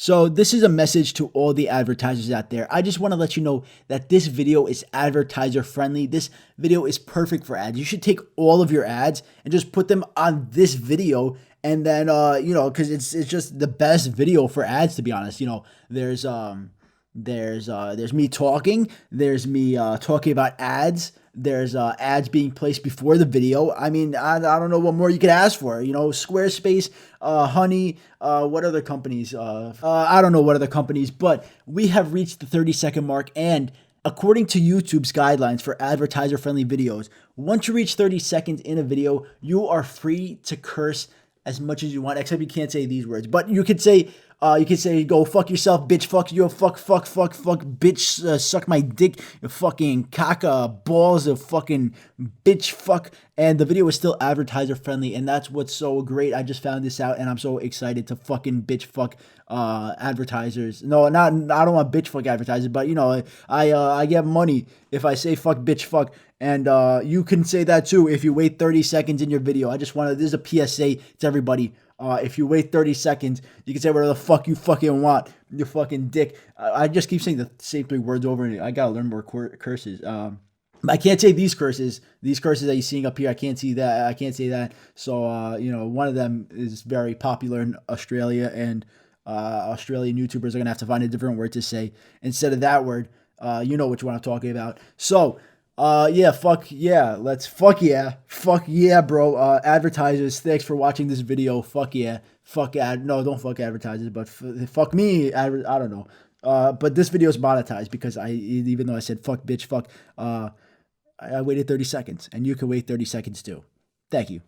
So this is a message to all the advertisers out there. I just want to let you know that this video is advertiser friendly. This video is perfect for ads. You should take all of your ads and just put them on this video. And then, because it's just the best video for ads, to be honest. There's me talking. There's me talking about ads. There's ads being placed before the video. I mean, I don't know what more you could ask for. Squarespace, Honey, what other companies? I don't know what other companies, but we have reached the 30-second mark. And according to YouTube's guidelines for advertiser-friendly videos, once you reach 30 seconds in a video, you are free to curse as much as you want, except you can't say these words. But you could say, go fuck yourself, bitch, fuck you, fuck, bitch, suck my dick, you fucking caca, balls of fucking bitch, fuck. And the video is still advertiser friendly, and that's what's so great. I just found this out, and I'm so excited to fucking bitch fuck advertisers. No, I don't want bitch fuck advertisers, but I get money if I say fuck bitch fuck. And you can say that too if you wait 30 seconds in your video. This is a PSA to everybody. If you wait 30 seconds, you can say whatever the fuck you fucking want. You fucking dick. I just keep saying the same 3 words over and I gotta learn more curses. I can't say these curses. These curses that you're seeing up here, I can't see that. I can't say that. So, one of them is very popular in Australia, and Australian YouTubers are gonna have to find a different word to say instead of that word. You know which one I'm talking about. So, fuck yeah, bro. Advertisers, thanks for watching this video. Fuck yeah, no, don't fuck advertisers, but fuck me. I don't know. But this video is monetized because even though I said fuck bitch, fuck, I waited 30 seconds, and you can wait 30 seconds too. Thank you.